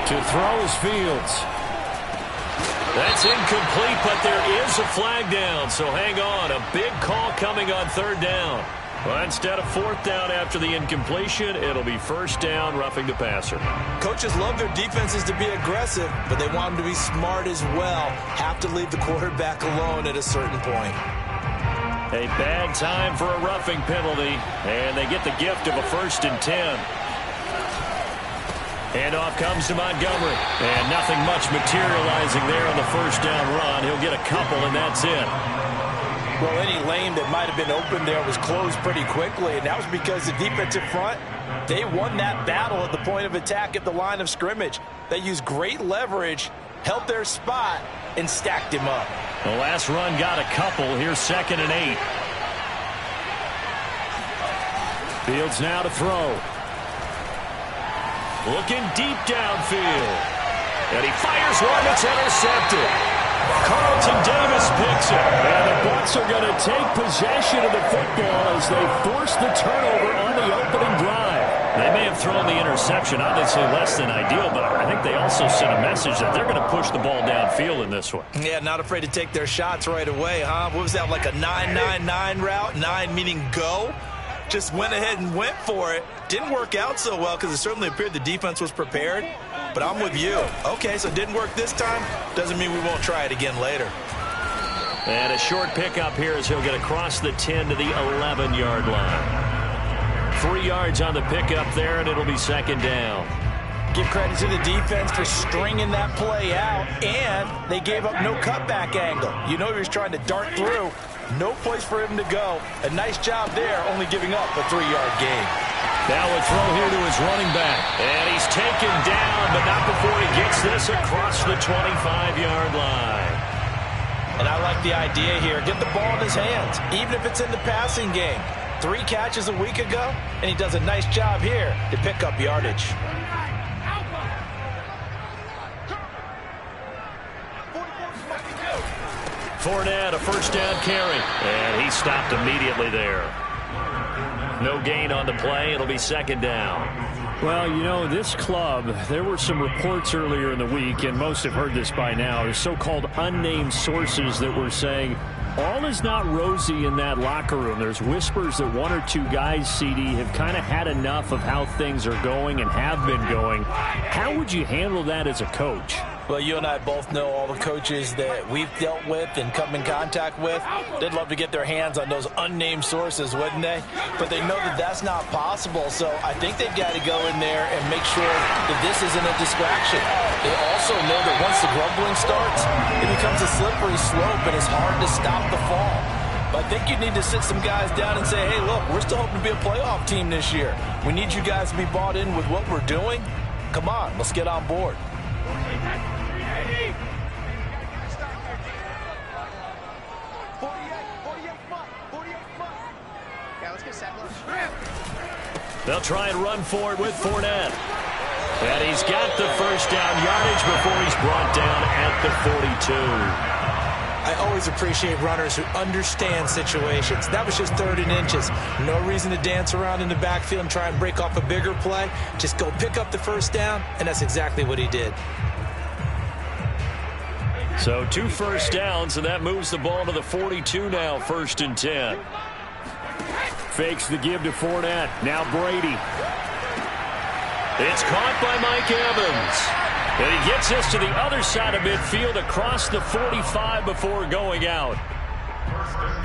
To throw is Fields. That's incomplete, but there is a flag down, so hang on. A big call coming on third down. Well, instead of fourth down after the incompletion, it'll be first down, roughing the passer. Coaches love their defenses to be aggressive, but they want them to be smart as well. Have to leave the quarterback alone at a certain point. A bad time for a roughing penalty, and they get the gift of a 1st and 10. Handoff comes to Montgomery, and nothing much materializing there on the first down run. He'll get a couple, and that's it. Well, any lane that might have been open there was closed pretty quickly, and that was because the defensive front, they won that battle at the point of attack at the line of scrimmage. They used great leverage, held their spot, and stacked him up. The last run got a couple. Here's 2nd and 8. Fields now to throw. Looking deep downfield. And he fires one that's intercepted. Carlton Davis picks it. And the Bucs are going to take possession of the football as they force the turnover on the opening drive. They may have thrown the interception, obviously less than ideal, but I think they also sent a message that they're going to push the ball downfield in this one. Yeah, not afraid to take their shots right away, huh? What was that, like a 9-9-9 route? 9 meaning go? Just went ahead and went for it. Didn't work out so well because it certainly appeared the defense was prepared. But I'm with you. Okay, so it didn't work this time. Doesn't mean we won't try it again later. And a short pickup here as he'll get across the 10 to the 11-yard line. 3 yards on the pickup there, and it'll be 2nd down. Give credit to the defense for stringing that play out, and they gave up no cutback angle. You know he was trying to dart through. No place for him to go. A nice job there, only giving up a 3-yard gain. Now a throw here to his running back. And he's taken down, but not before he gets this across the 25-yard line. And I like the idea here. Get the ball in his hands, even if it's in the passing game. 3 catches a week ago, and he does a nice job here to pick up yardage. Fournette, a 1st down carry. And he stopped immediately there. No gain on the play. It'll be 2nd down. Well, you know, this club, there were some reports earlier in the week, and most have heard this by now, the so-called unnamed sources that were saying all is not rosy in that locker room. There's whispers that 1 or 2 guys, CD, have kind of had enough of how things are going and have been going. How would you handle that as a coach? Well, you and I both know all the coaches that we've dealt with and come in contact with. They'd love to get their hands on those unnamed sources, wouldn't they? But they know that that's not possible, so I think they've got to go in there and make sure that this isn't a distraction. They also know that once the grumbling starts, it becomes a slippery slope, and it's hard to stop the fall. But I think you need to sit some guys down and say, hey, look, we're still hoping to be a playoff team this year. We need you guys to be bought in with what we're doing. Come on, let's get on board. They'll try and run for it with Fournette. And he's got the 1st down yardage before he's brought down at the 42. I always appreciate runners who understand situations. That was just 3rd and inches. No reason to dance around in the backfield and try and break off a bigger play. Just go pick up the 1st down, and that's exactly what he did. So 2 first downs, and that moves the ball to the 42 now, 1st and 10. Fakes the give to Fournette. Now Brady. It's caught by Mike Evans. And he gets this to the other side of midfield across the 45 before going out.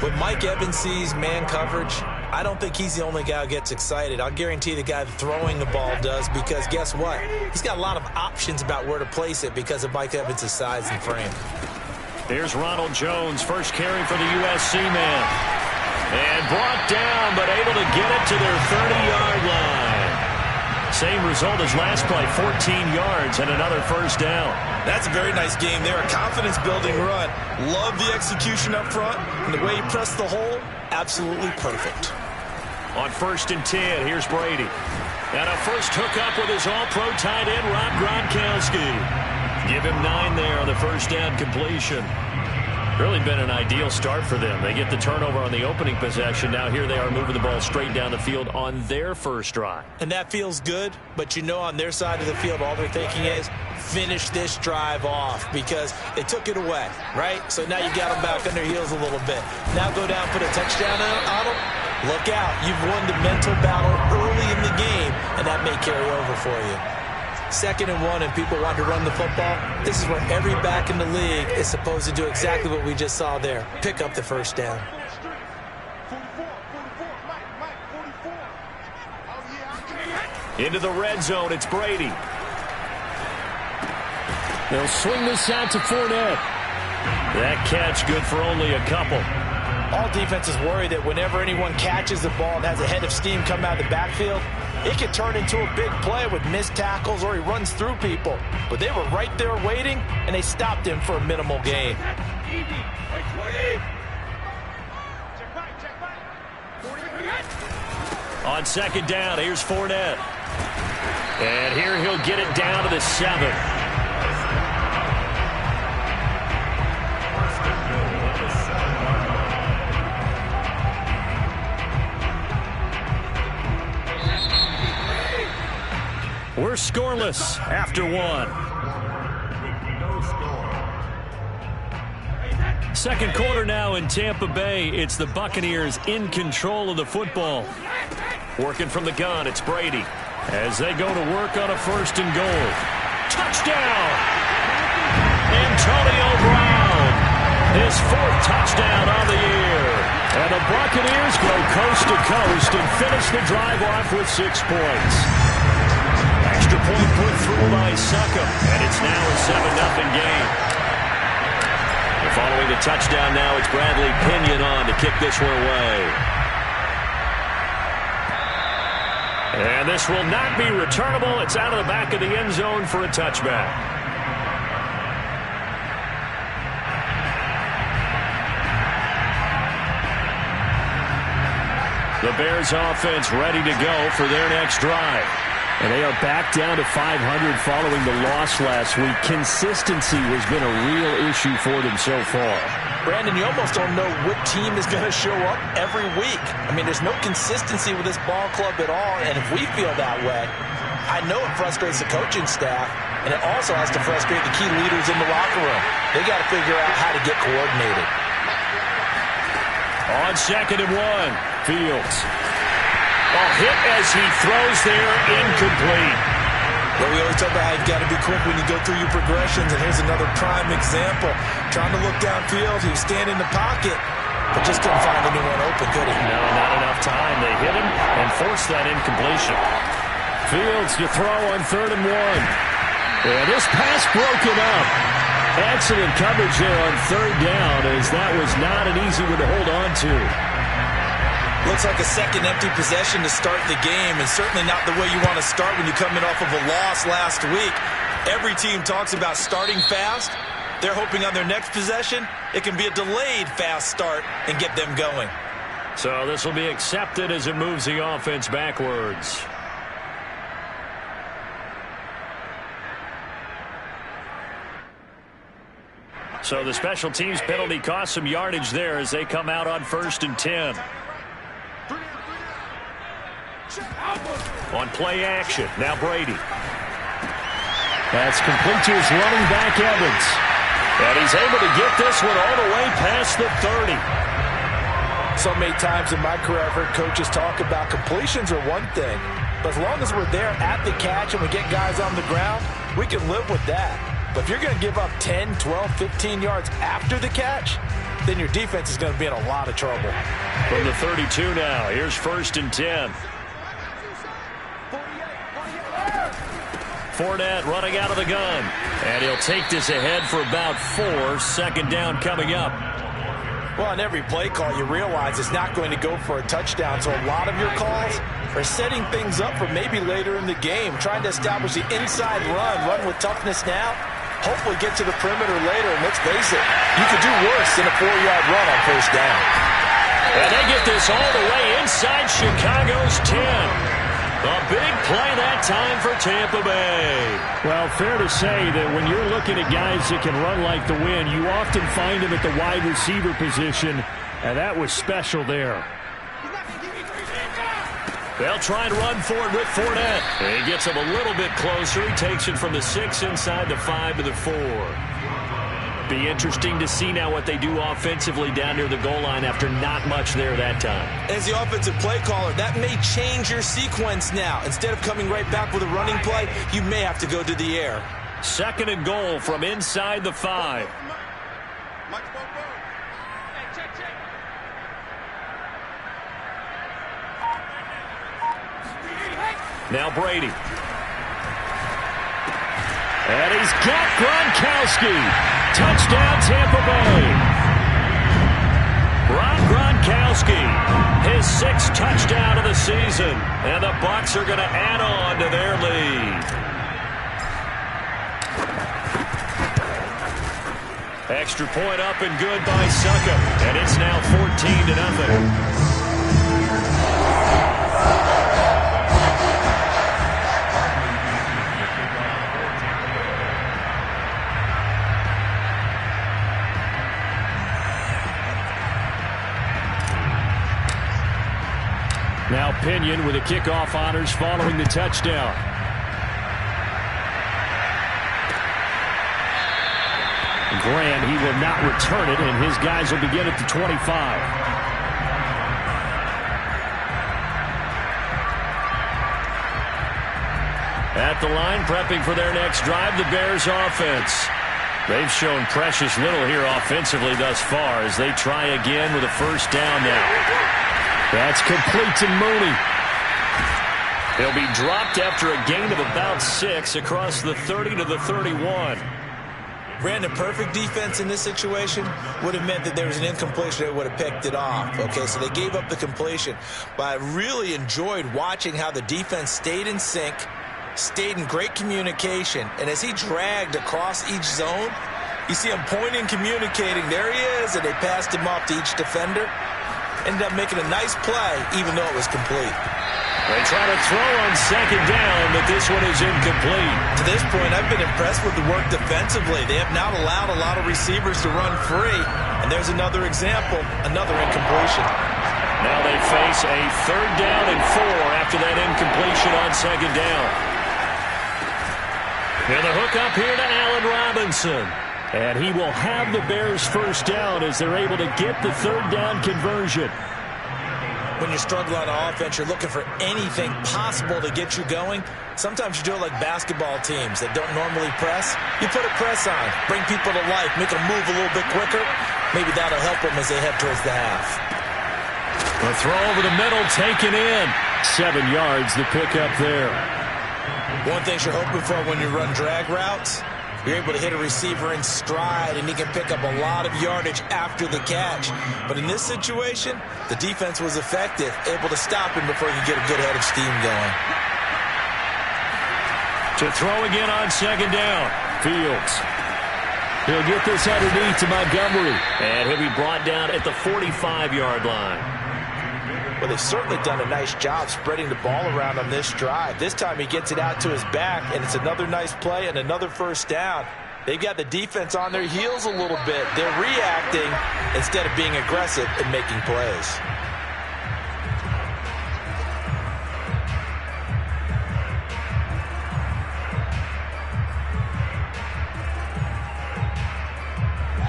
When Mike Evans sees man coverage, I don't think he's the only guy who gets excited. I'll guarantee the guy throwing the ball does, because guess what? He's got a lot of options about where to place it because of Mike Evans' size and frame. Here's Ronald Jones, first carry for the USC man. And brought down, but able to get it to their 30-yard line. Same result as last play, 14 yards and another 1st down. That's a very nice game there, a confidence-building run. Love the execution up front, and the way he pressed the hole, absolutely perfect. On 1st and 10, here's Brady. And a first hookup with his all-pro tight end, Rob Gronkowski. Give him 9 there on the 1st down completion. Really been an ideal start for them. They get the turnover on the opening possession. Now here they are moving the ball straight down the field on their first drive. And that feels good, but you know on their side of the field all they're thinking is finish this drive off because they took it away, right? So now you got them back on their heels a little bit. Now go down, put a touchdown on them. Look out. You've won the mental battle early in the game, and that may carry over for you. 2nd and 1 and people want to run the football. This is where every back in the league is supposed to do exactly what we just saw there. Pick up the first down. Into the red zone, it's Brady. They'll swing this out to Fournette. That catch good for only a couple. All defenses worry that whenever anyone catches the ball and has a head of steam come out of the backfield, it can turn into a big play with missed tackles or he runs through people. But they were right there waiting, and they stopped him for a minimal gain. On 2nd down, here's Fournette. And here he'll get it down to the 7. We're scoreless after 1. Second quarter now in Tampa Bay. It's the Buccaneers in control of the football. Working from the gun, it's Brady. As they go to work on a 1st and goal. Touchdown! Antonio Brown. His 4th touchdown on the year. And the Buccaneers go coast to coast and finish the drive off with 6 points. Extra point put through by Succop, and it's now a 7-0 game. And following the touchdown now, it's Bradley Pinion on to kick this one away. And this will not be returnable. It's out of the back of the end zone for a touchback. The Bears offense ready to go for their next drive. And they are back down to 500 following the loss last week. Consistency has been a real issue for them so far. Brandon, you almost don't know what team is going to show up every week. I mean, there's no consistency with this ball club at all, and if we feel that way, I know it frustrates the coaching staff, and it also has to frustrate the key leaders in the locker room. They got to figure out how to get coordinated. On 2nd and 1, Fields. A hit as he throws there, incomplete. But we always talk about how you've got to be quick when you go through your progressions, and here's another prime example. Trying to look downfield, he was standing in the pocket, but just couldn't find anyone open, could he? No, not enough time. They hit him and forced that incompletion. Fields to throw on 3rd and 1. And this pass broken up. Excellent coverage there on 3rd down, as that was not an easy one to hold on to. Looks like a second empty possession to start the game, and certainly not the way you want to start when you're coming off of a loss last week. Every team talks about starting fast. They're hoping on their next possession, it can be a delayed fast start and get them going. So this will be accepted as it moves the offense backwards. So the special teams penalty cost some yardage there as they come out on 1st and 10. On play action, now Brady. That's complete to his running back, Evans. And he's able to get this one all the way past the 30. So many times in my career, I've heard coaches talk about completions are one thing, but as long as we're there at the catch and we get guys on the ground, we can live with that. But if you're going to give up 10, 12, 15 yards after the catch, then your defense is going to be in a lot of trouble. From the 32 now, here's 1st and 10. Fournette running out of the gun. And he'll take this ahead for about 4. 2nd down coming up. Well, on every play call, you realize it's not going to go for a touchdown. So a lot of your calls are setting things up for maybe later in the game, trying to establish the inside run with toughness now, hopefully get to the perimeter later. And let's face it, you could do worse than a 4-yard run on 1st down. And they get this all the way inside Chicago's 10. A big play that time for Tampa Bay. Well, fair to say that when you're looking at guys that can run like the wind, you often find them at the wide receiver position, and that was special there. They'll try and run for it with Fournette. And he gets him a little bit closer. He takes it from the 6 inside the 5 to the 4. Be interesting to see now what they do offensively down near the goal line after not much there that time. As the offensive play caller, that may change your sequence now. Instead of coming right back with a running play, you may have to go to the air. 2nd and goal from inside the 5. Now Brady. And he's got Gronkowski. Touchdown, Tampa Bay. Gronkowski, his 6th touchdown of the season. And the Bucs are going to add on to their lead. Extra point up and good by Suckup. And it's now 14-0. Now Pinion with the kickoff honors following the touchdown. Graham, he will not return it, and his guys will begin at the 25. At the line, prepping for their next drive, the Bears offense. They've shown precious little here offensively thus far as they try again with a 1st down now. That's complete to Mooney. He'll be dropped after a gain of about 6 across the 30 to the 31. Brandon, perfect defense in this situation would have meant that there was an incompletion that would have picked it off. Okay, so they gave up the completion. But I really enjoyed watching how the defense stayed in sync, stayed in great communication. And as he dragged across each zone, you see him pointing, communicating. There he is, and they passed him off to each defender. Ended up making a nice play, even though it was complete. They try to throw on 2nd down, but this one is incomplete. To this point, I've been impressed with the work defensively. They have not allowed a lot of receivers to run free. And there's another example, another incompletion. Now they face a 3rd down and 4 after that incompletion on 2nd down. And the hook up here to Allen Robinson. And he will have the Bears' 1st down as they're able to get the 3rd down conversion. When you struggle on offense, you're looking for anything possible to get you going. Sometimes you do it like basketball teams that don't normally press. You put a press on, bring people to life, make them move a little bit quicker. Maybe that'll help them as they head towards the half. A throw over the middle, taken in. 7 yards, the pickup there. One thing you're hoping for when you run drag routes, you're able to hit a receiver in stride, and he can pick up a lot of yardage after the catch. But in this situation, the defense was effective, able to stop him before he could get a good head of steam going. To throw again on 2nd down. Fields. He'll get this underneath to Montgomery. And he'll be brought down at the 45-yard line. Well, they've certainly done a nice job spreading the ball around on this drive. This time he gets it out to his back, and it's another nice play and another 1st down. They've got the defense on their heels a little bit. They're reacting instead of being aggressive and making plays.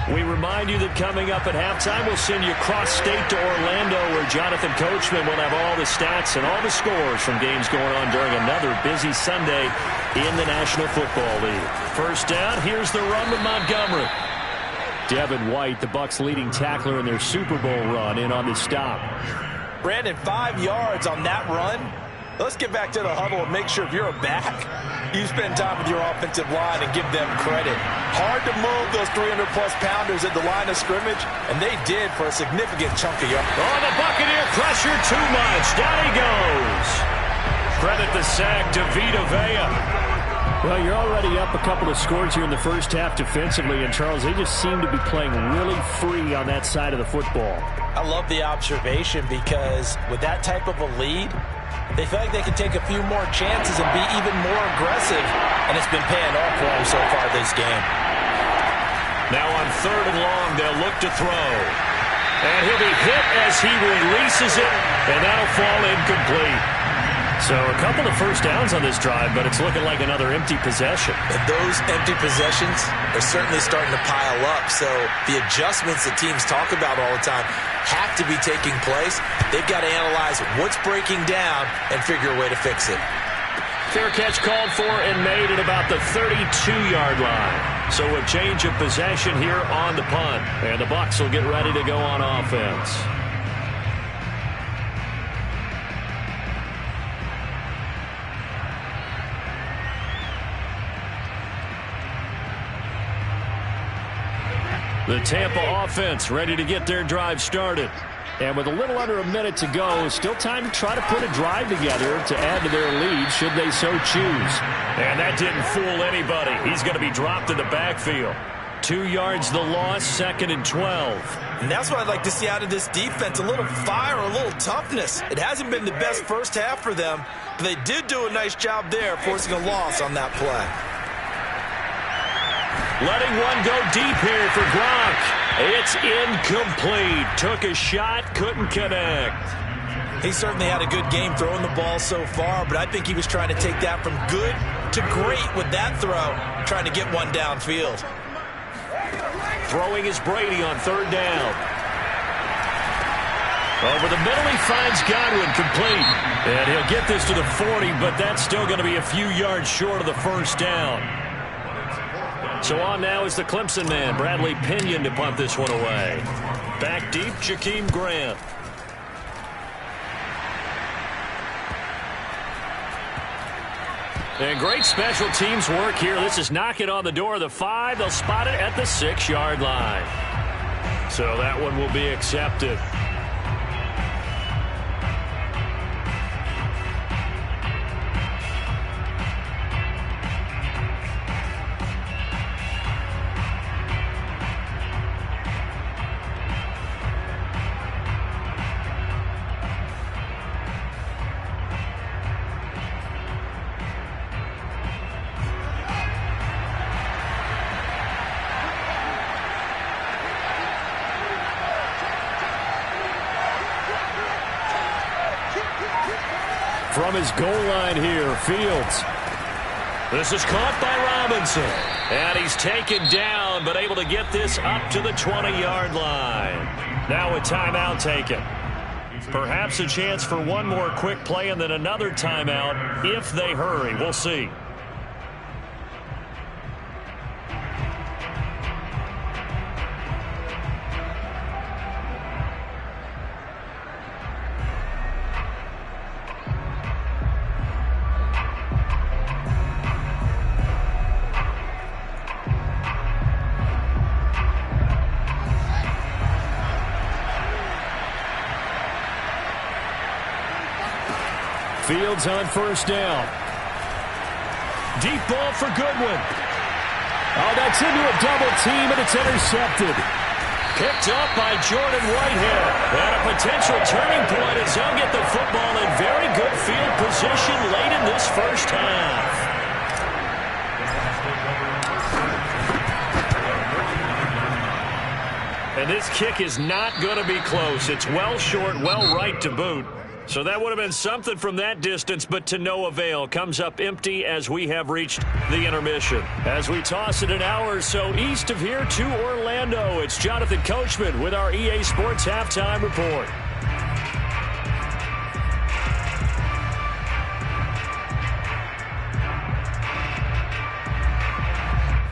We remind you that coming up at halftime, we'll send you cross-state to Orlando, where Jonathan Coachman will have all the stats and all the scores from games going on during another busy Sunday in the National Football League. 1st down, here's the run to Montgomery. Devin White, the Bucs' leading tackler in their Super Bowl run, in on the stop. Brandon, 5 yards on that run. Let's get back to the huddle and make sure if you're a back, you spend time with your offensive line and give them credit. Hard to move those 300-plus pounders at the line of scrimmage, and they did for a significant chunk of yards. Oh, the Buccaneer pressure too much. Down he goes. Credit the sack to Vita Vea. Well, you're already up a couple of scores here in the first half defensively, and Charles, they just seem to be playing really free on that side of the football. I love the observation because with that type of a lead, they feel like they can take a few more chances and be even more aggressive, and it's been paying off for them so far this game. Now on 3rd and long, they'll look to throw. And he'll be hit as he releases it, and that'll fall incomplete. So a couple of first downs on this drive, but it's looking like another empty possession. And those empty possessions are certainly starting to pile up. So the adjustments that teams talk about all the time have to be taking place. They've got to analyze what's breaking down and figure a way to fix it. Fair catch called for and made at about the 32-yard line. So a change of possession here on the punt. And the Bucs will get ready to go on offense. The Tampa offense ready to get their drive started. And with a little under a minute to go, still time to try to put a drive together to add to their lead should they so choose. And that didn't fool anybody. He's going to be dropped in the backfield. 2 yards the loss, 2nd and 12. And that's what I'd like to see out of this defense, a little fire, a little toughness. It hasn't been the best first half for them, but they did do a nice job there forcing a loss on that play. Letting one go deep here for Gronk. It's incomplete. Took a shot, couldn't connect. He certainly had a good game throwing the ball so far, but I think he was trying to take that from good to great with that throw, trying to get one downfield. Throwing is Brady on 3rd down. Over the middle, he finds Godwin, complete. And he'll get this to the 40, but that's still going to be a few yards short of the first down. So on now is the Clemson man, Bradley Pinion, to punt this one away. Back deep, Jakeem Grant. And great special teams work here. This is knocking on the door of the 5. They'll spot it at the 6-yard line. So that one will be accepted. From his goal line here, Fields. This is caught by Robinson. And he's taken down, but able to get this up to the 20-yard line. Now a timeout taken. Perhaps a chance for one more quick play and then another timeout if they hurry. We'll see. Fields on 1st down. Deep ball for Goodwin. Oh, that's into a double team, and it's intercepted. Picked up by Jordan Whitehead. And a potential turning point as he'll get the football in very good field position late in this first half. And this kick is not going to be close. It's well short, well right to boot. So that would have been something from that distance, but to no avail. Comes up empty as we have reached the intermission. As we toss it an hour or so east of here to Orlando, it's Jonathan Coachman with our EA Sports Halftime Report.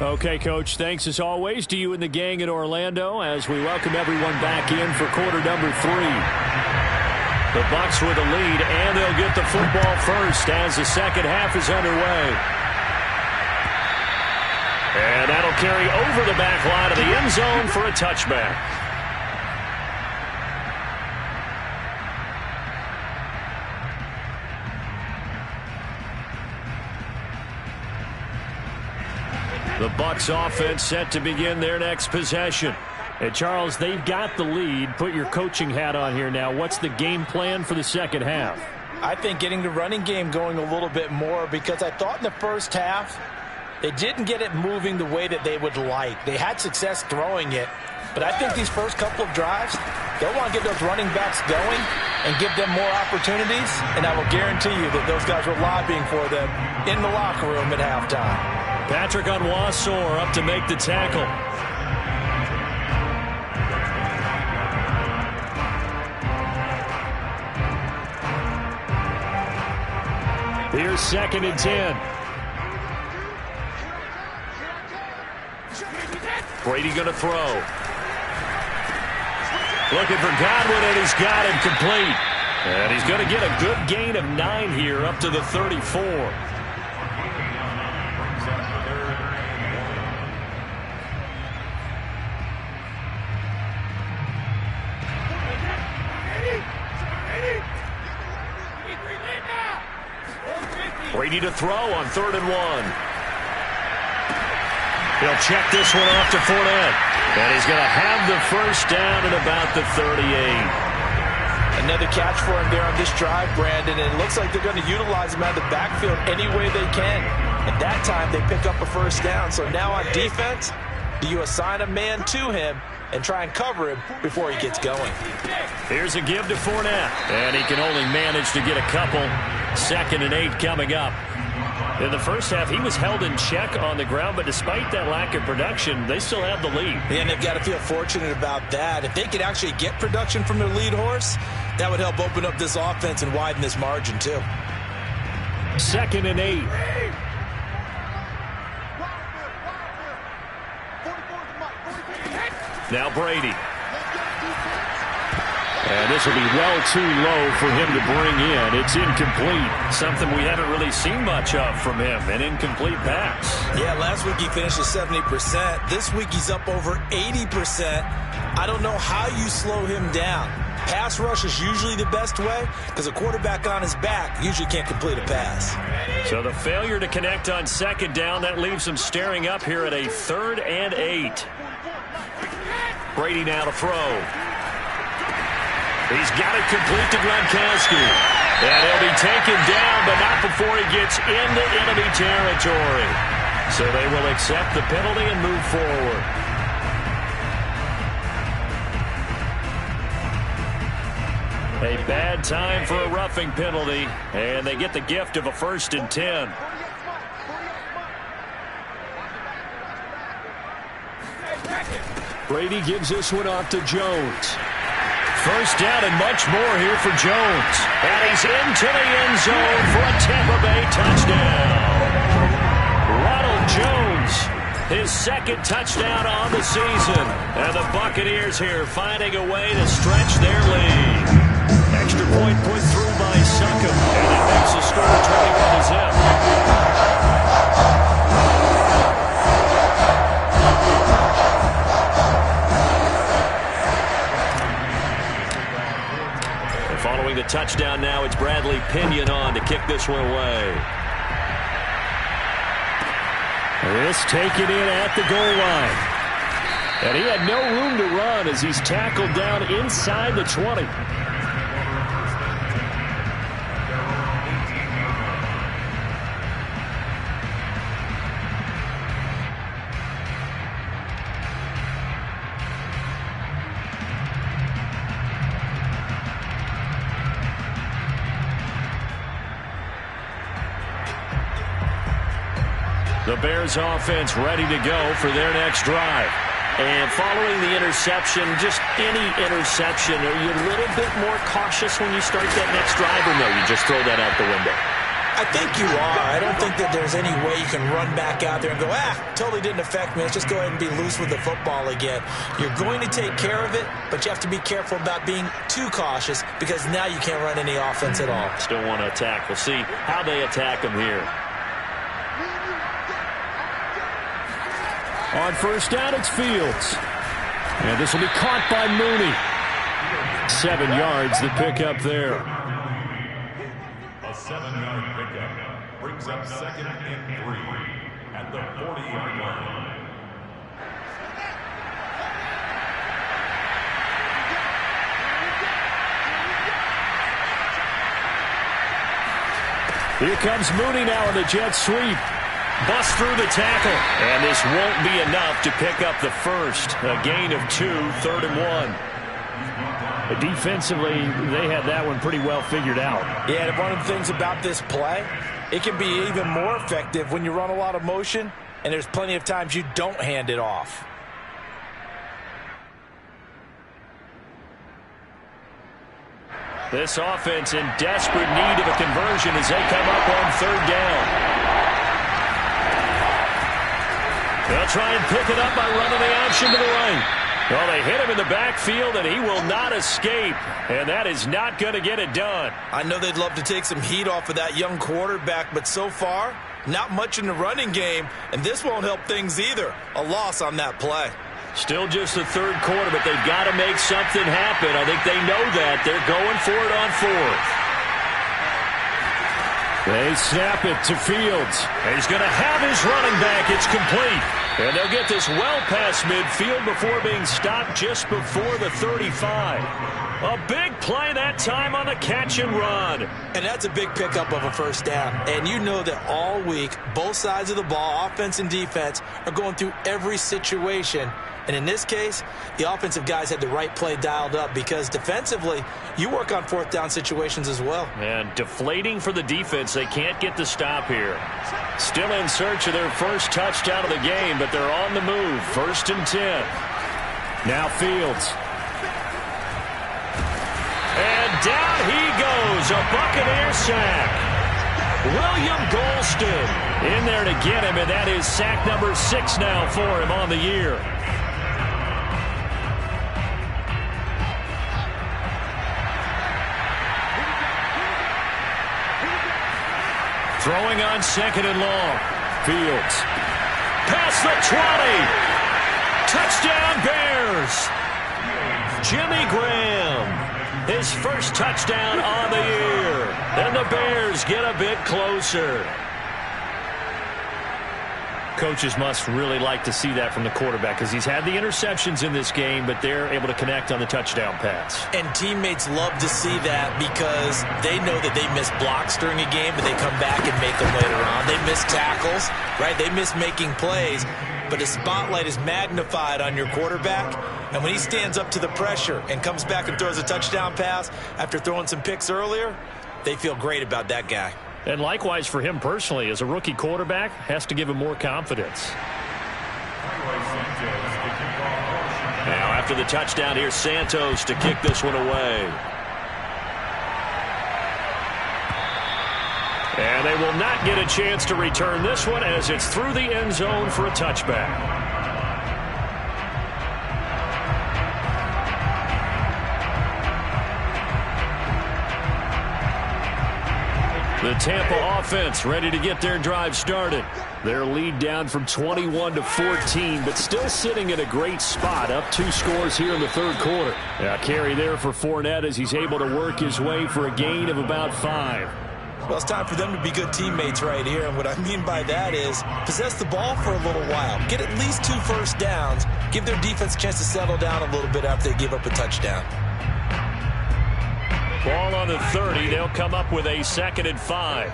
Okay, Coach, thanks as always to you and the gang in Orlando as we welcome everyone back in for quarter number 3. The Bucs with a lead, and they'll get the football first as the second half is underway. And that'll carry over the back line of the end zone for a touchback. The Bucs offense set to begin their next possession. And Charles, they've got the lead. Put your coaching hat on here now. What's the game plan for the second half? I think getting the running game going a little bit more, because I thought in the first half they didn't get it moving the way that they would like. They had success throwing it, but I think these first couple of drives, they'll want to get those running backs going and give them more opportunities, and I will guarantee you that those guys were lobbying for them in the locker room at halftime. Patrick Onwuasor up to make the tackle. Here's 2nd and 10. Brady going to throw. Looking for Godwin, and he's got him complete. And he's going to get a good gain of 9 here, up to the 34. Brady to throw on 3rd and 1. He'll check this one off to Fournette. And he's going to have the first down at about the 38. Another catch for him there on this drive, Brandon, and it looks like they're going to utilize him out of the backfield any way they can. At that time, they pick up a first down. So now on defense, do you assign a man to him and try and cover him before he gets going? Here's a give to Fournette, and he can only manage to get a couple. 2nd and 8 coming up. In the first half, he was held in check on the ground, but despite that lack of production, they still have the lead. And they've got to feel fortunate about that. If they could actually get production from their lead horse, that would help open up this offense and widen this margin too. 2nd and 8. Now Brady. And this will be well too low for him to bring in. It's incomplete. Something we haven't really seen much of from him. An incomplete pass. Yeah, last week he finished at 70%. This week he's up over 80%. I don't know how you slow him down. Pass rush is usually the best way, because a quarterback on his back usually can't complete a pass. So the failure to connect on 2nd down, that leaves him staring up here at a 3rd and 8. Brady now to throw. He's got it complete to Gronkowski. And he'll be taken down, but not before he gets into enemy territory. So they will accept the penalty and move forward. A bad time for a roughing penalty, and they get the gift of a 1st and 10. Brady gives this one off to Jones. First down and much more here for Jones. And he's into the end zone for a Tampa Bay touchdown. Ronald Jones, his 2nd touchdown on the season. And the Buccaneers here finding a way to stretch their lead. Extra point put through by Succop. And that makes the score 21-0. Following the touchdown now, it's Bradley Pinion on to kick this one away. This taken in at the goal line. And he had no room to run as he's tackled down inside the 20. The Bears offense ready to go for their next drive. And following the interception, just any interception, are you a little bit more cautious when you start that next drive, or no, you just throw that out the window? I think you are. I don't think that there's any way you can run back out there and go, totally didn't affect me. Let's just go ahead and be loose with the football again. You're going to take care of it, but you have to be careful about being too cautious, because now you can't run any offense at all. Still want to attack. We'll see how they attack them here. On first down, it's Fields. And this will be caught by Mooney. 7 yards, the pickup there. A 7-yard pickup brings up 2nd and 3. at the 40-yard line. Here comes Mooney now in the jet sweep. Bust through the tackle. And this won't be enough to pick up the first. A gain of 2, 3rd and 1. Defensively, they had that one pretty well figured out. Yeah, and one of the things about this play, it can be even more effective when you run a lot of motion, and there's plenty of times you don't hand it off. This offense in desperate need of a conversion as they come up on 3rd down. They'll try and pick it up by running the option to the right. Well, they hit him in the backfield, and he will not escape. And that is not going to get it done. I know they'd love to take some heat off of that young quarterback, but so far, not much in the running game, and this won't help things either. A loss on that play. Still just the 3rd quarter, but they've got to make something happen. I think they know that. They're going for it on 4th. They snap it to Fields. He's going to have his running back. It's complete. And they'll get this well past midfield before being stopped just before the 35. A big play that time on the catch and run. And that's a big pickup of a 1st down. And you know that all week, both sides of the ball, offense and defense, are going through every situation. And in this case, the offensive guys had the right play dialed up because defensively, you work on 4th down situations as well. And deflating for the defense. They can't get the stop here. Still in search of their first touchdown of the game, but they're on the move. 1st and 10. Now Fields. And down he goes. A Buccaneer sack. William Golston in there to get him, and that is sack number 6 now for him on the year. Throwing on 2nd and long. Fields. Past the 20. Touchdown Bears. Jimmy Graham. His first touchdown on the year. And the Bears get a bit closer. Coaches must really like to see that from the quarterback because he's had the interceptions in this game, but they're able to connect on the touchdown pass. And teammates love to see that because they know that they miss blocks during a game, but they come back and make them later on. They miss tackles, right? They miss making plays, but the spotlight is magnified on your quarterback. And when he stands up to the pressure and comes back and throws a touchdown pass after throwing some picks earlier, they feel great about that guy. And likewise for him personally, as a rookie quarterback, has to give him more confidence. Now after the touchdown, here's Santos to kick this one away. And they will not get a chance to return this one as it's through the end zone for a touchback. The Tampa offense ready to get their drive started. Their lead down from 21 to 14, but still sitting in a great spot, up 2 scores here in the 3rd quarter. Now carry there for Fournette as he's able to work his way for a gain of about 5. Well, it's time for them to be good teammates right here, and what I mean by that is possess the ball for a little while. Get at least 2 first downs. Give their defense a chance to settle down a little bit after they give up a touchdown. Ball on the 30. They'll come up with a 2nd and 5.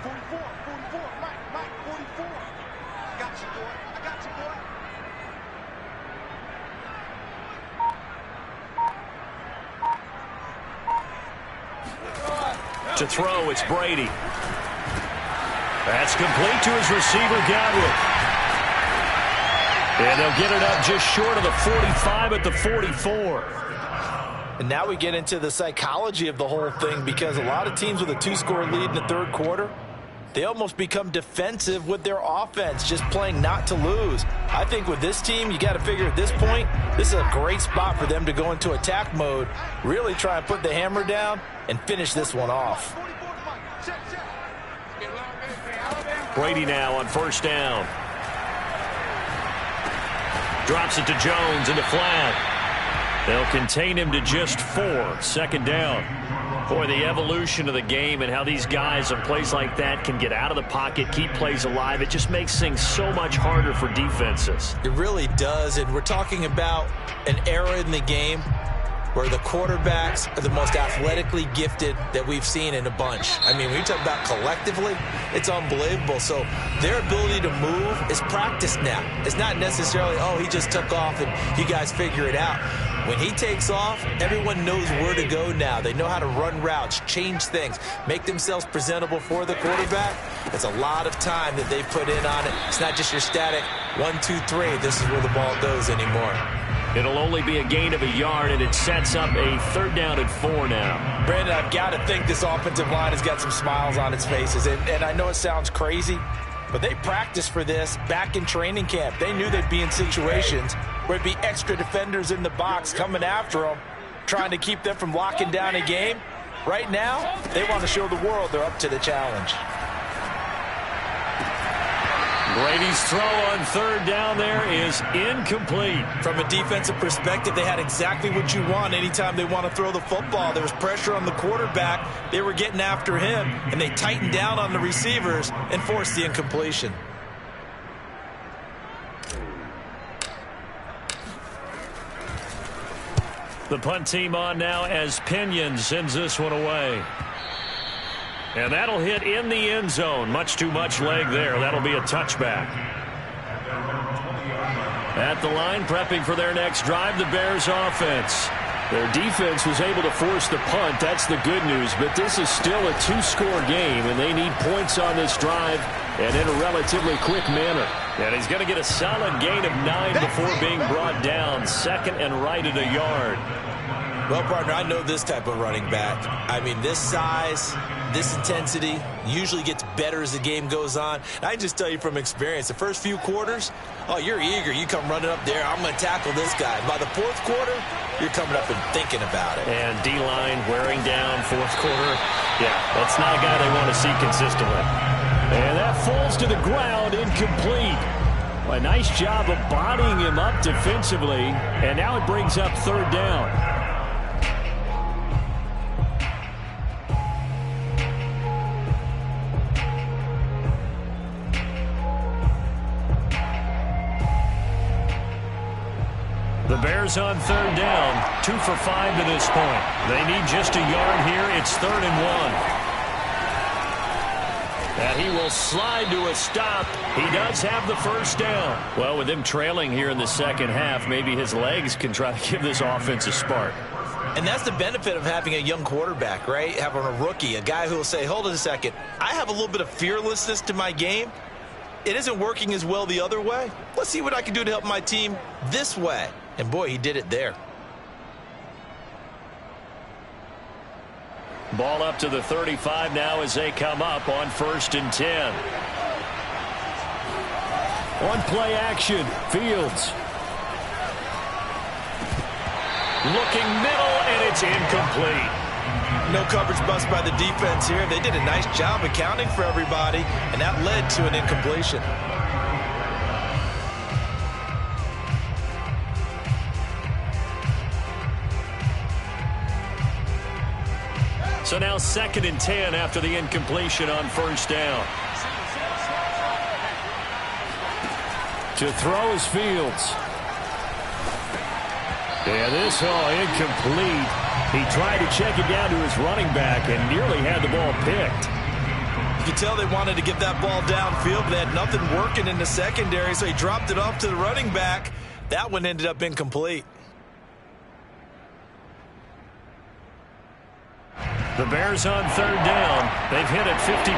44, Mike, 44. I got you, boy. To throw, it's Brady. That's complete to his receiver, Godwin. And they'll get it up just short of the 45 at the 44. And now we get into the psychology of the whole thing because a lot of teams with a 2-score lead in the 3rd quarter, they almost become defensive with their offense, just playing not to lose. I think with this team, you got to figure at this point, this is a great spot for them to go into attack mode, really try and put the hammer down and finish this one off. Brady now on 1st down. Drops it to Jones in the flat. They'll contain him to just 4. 2nd down. Boy, the evolution of the game and how these guys on plays like that can get out of the pocket, keep plays alive, it just makes things so much harder for defenses. It really does, and we're talking about an era in the game where the quarterbacks are the most athletically gifted that we've seen in a bunch. I mean, when you talk about collectively, it's unbelievable. So their ability to move is practiced now. It's not necessarily, oh, he just took off and you guys figure it out. When he takes off, everyone knows where to go now. They know how to run routes, change things, make themselves presentable for the quarterback. It's a lot of time that they put in on it. It's not just your static 1, 2, 3. This is where the ball goes anymore. It'll only be a gain of a yard, and it sets up a 3rd down and 4 now. Brandon, I've got to think this offensive line has got some smiles on its faces. And I know it sounds crazy, but they practiced for this back in training camp. They knew they'd be in situations where it'd be extra defenders in the box coming after them, trying to keep them from locking down a game. Right now, they want to show the world they're up to the challenge. Brady's throw on 3rd down there is incomplete. From a defensive perspective, they had exactly what you want anytime they want to throw the football. There was pressure on the quarterback. They were getting after him, and they tightened down on the receivers and forced the incompletion. The punt team on now as Pinion sends this one away. And that'll hit in the end zone. Much too much leg there. That'll be a touchback. At the line, prepping for their next drive, the Bears offense. Their defense was able to force the punt. That's the good news. But this is still a 2-score game, and they need points on this drive and in a relatively quick manner. And he's going to get a solid gain of 9 before being brought down. 2nd and right at a yard. Well, partner, I know this type of running back. I mean, this size, this intensity usually gets better as the game goes on. And I just tell you from experience, the first few quarters, oh, you're eager. You come running up there, I'm going to tackle this guy. By the 4th quarter, you're coming up and thinking about it. And D-line wearing down 4th quarter. Yeah, that's not a guy they want to see consistently. And that falls to the ground, incomplete. Well, a nice job of bodying him up defensively. And now it brings up 3rd down. The Bears on 3rd down, 2 for 5 to this point. They need just a yard here. It's 3rd and 1. And he will slide to a stop. He does have the 1st down. Well, with him trailing here in the 2nd half, maybe his legs can try to give this offense a spark. And that's the benefit of having a young quarterback, right? Having a rookie, a guy who will say, hold on a second, I have a little bit of fearlessness to my game. It isn't working as well the other way. Let's see what I can do to help my team this way. And, boy, he did it there. Ball up to the 35 now as they come up on 1st and 10. On play action, Fields. Looking middle, and it's incomplete. No coverage bust by the defense here. They did a nice job accounting for everybody, and that led to an incompletion. So now 2nd and 10 after the incompletion on 1st down. To throw is Fields. And this incomplete. He tried to check it down to his running back and nearly had the ball picked. You could tell they wanted to get that ball downfield, but they had nothing working in the secondary, so he dropped it off to the running back. That one ended up incomplete. The Bears on 3rd down. They've hit it 50%,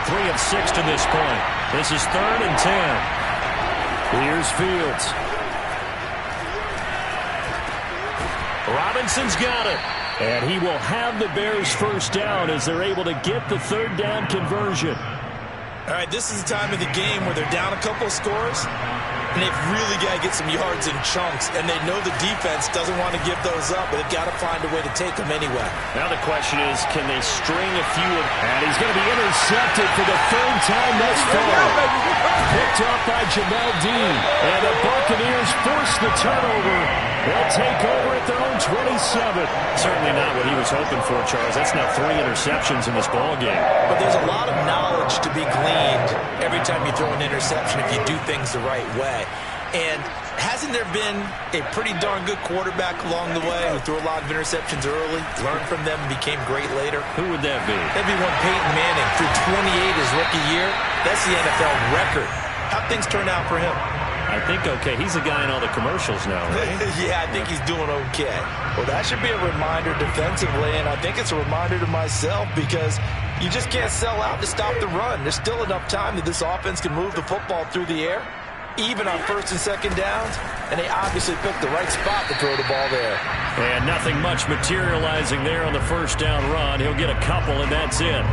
3 of 6 to this point. This is 3rd and 10. Here's Fields. Robinson's got it. And he will have the Bears 1st down as they're able to get the 3rd down conversion. All right, this is the time of the game where they're down a couple of scores, and they've really got to get some yards in chunks, and they know the defense doesn't want to give those up, but they've got to find a way to take them anyway. Now the question is, can they string a few of... And he's going to be intercepted for the 3rd time thus far. Picked up by Jamel Dean, and the Buccaneers force the turnover. They'll take over at their own 27. 7. Certainly not what he was hoping for, Charles. That's now 3 interceptions in this ball game. But there's a lot of knowledge to be gleaned every time you throw an interception if you do things the right way. And hasn't there been a pretty darn good quarterback along the way who threw a lot of interceptions early, learned from them, and became great later? Who would that be? That'd be one Peyton Manning. Threw 28 his rookie year. That's the NFL record. How'd things turn out for him? I think okay. He's a guy in all the commercials now, right? Yeah, I think he's doing okay. Well, that should be a reminder defensively, and I think it's a reminder to myself because you just can't sell out to stop the run. There's still enough time that this offense can move the football through the air, even on 1st and 2nd downs, and they obviously picked the right spot to throw the ball there. And nothing much materializing there on the 1st down run. He'll get a couple, and that's it.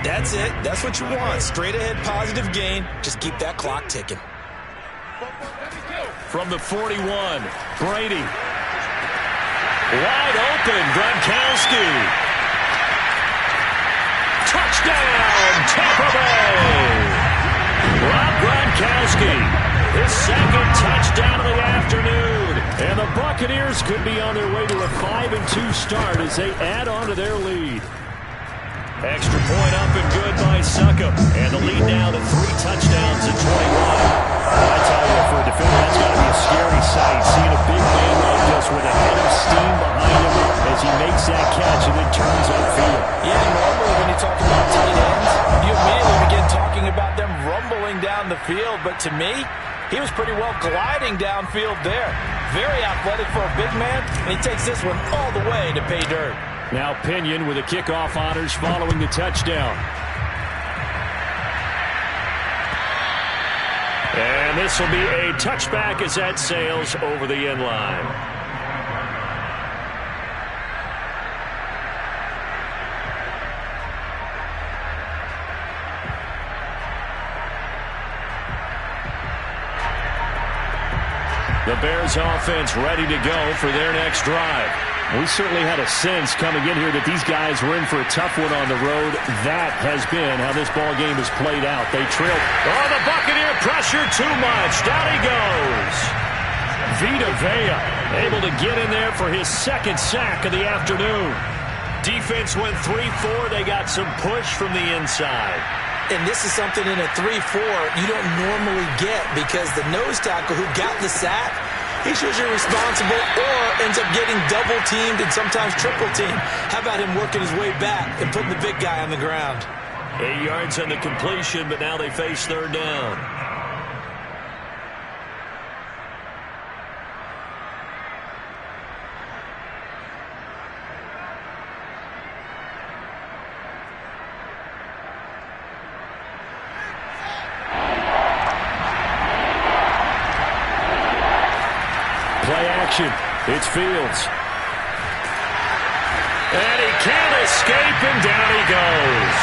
That's it. That's what you want. Straight ahead positive gain. Just keep that clock ticking. From the 41, Brady. Wide open, Gronkowski. Touchdown, Tampa Bay. Rob Gronkowski, his 2nd touchdown of the afternoon. And the Buccaneers could be on their way to a 5-2 start as they add on to their lead. Extra point up and good by Succop. And the lead now to 3 touchdowns at 21. I tell you, for a defender, that's got to be a scary sight, seeing a big man like this with a head of steam behind him as he makes that catch and then turns upfield. Yeah, normally when you talk about tight ends, you immediately begin talking about them rumbling down the field. But to me, he was pretty well gliding downfield there. Very athletic for a big man, and he takes this one all the way to pay dirt. Now Pinion with the kickoff honors following the touchdown. And this will be a touchback as that sails over the end line. The Bears offense ready to go for their next drive. We certainly had a sense coming in here that these guys were in for a tough one on the road. That has been how this ball game has played out. They trailed. Oh, the Buccaneer pressure too much. Down he goes. Vita Vea able to get in there for his 2nd sack of the afternoon. Defense went 3-4. They got some push from the inside. And this is something in a 3-4 you don't normally get because the nose tackle who got the sack, he's usually responsible or ends up getting double-teamed and sometimes triple-teamed. How about him working his way back and putting the big guy on the ground? 8 yards on the completion, but now they face 3rd down. Play action. It's Fields. And he can't escape, and down he goes.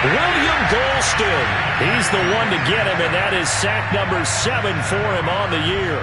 William Golston. He's the one to get him, and that is sack number 7 for him on the year.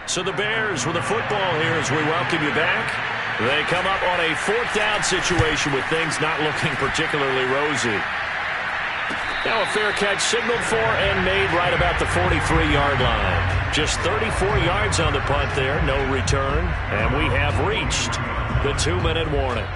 So the Bears with the football here as we welcome you back. They come up on a 4th down situation with things not looking particularly rosy. Now a fair catch signaled for and made right about the 43-yard line. Just 34 yards on the punt there, no return. And we have reached the 2-minute warning.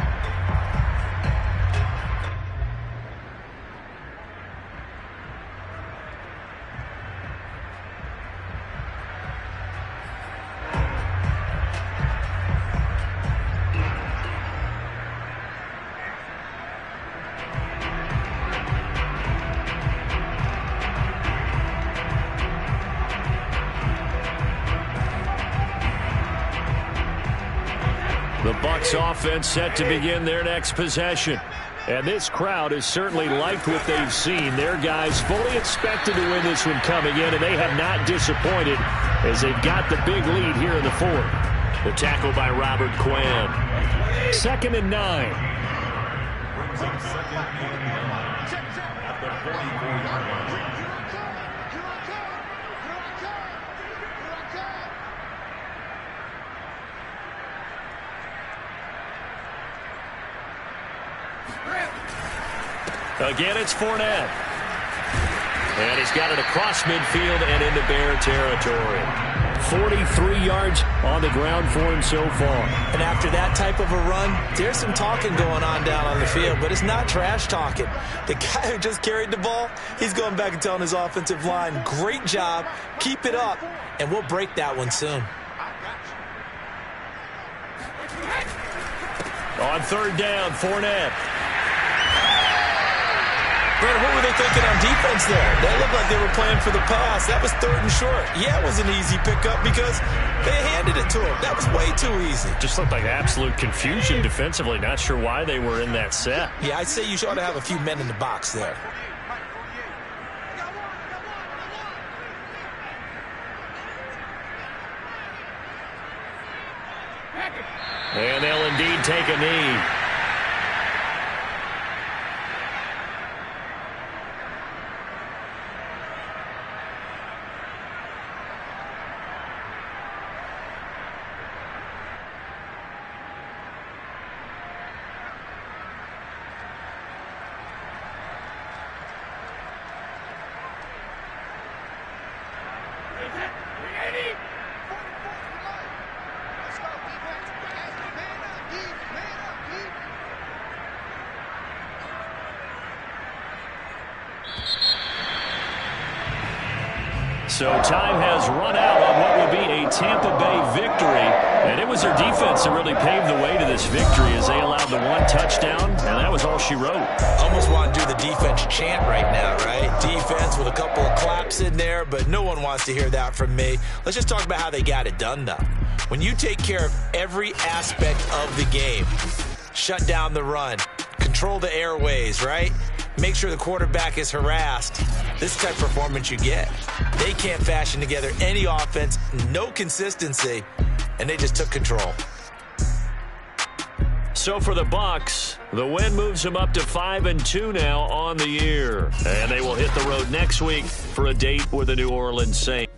The Bucs offense set to begin their next possession. And this crowd has certainly liked what they've seen. Their guys fully expected to win this one coming in, and they have not disappointed as they've got the big lead here in the 4th. The tackle by Robert Quinn. 2nd and 9. Offensive 2nd and 9 at the 44-yard line. Again, it's Fournette. And he's got it across midfield and into Bear territory. 43 yards on the ground for him so far. And after that type of a run, there's some talking going on down on the field, but it's not trash talking. The guy who just carried the ball, he's going back and telling his offensive line, great job, keep it up, and we'll break that one soon. On third down, Fournette. Brandon, what were they thinking on defense there? That looked like they were playing for the pass. That was third and short. Yeah, it was an easy pickup because they handed it to him. That was way too easy. Just looked like absolute confusion defensively. Not sure why they were in that set. Yeah, I'd say you ought to have a few men in the box there. And they'll indeed take a knee. So time has run out on what will be a Tampa Bay victory. And it was their defense that really paved the way to this victory as they allowed the one touchdown, and that was all she wrote. Almost want to do the defense chant right now, right? Defense with a couple of claps in there, but no one wants to hear that from me. Let's just talk about how they got it done, though. When you take care of every aspect of the game, shut down the run, control the airways, right? Make sure the quarterback is harassed. This type of performance you get. They can't fashion together any offense, no consistency, and they just took control. So for the Bucs, the win moves them up to 5-2 now on the year. And they will hit the road next week for a date with the New Orleans Saints.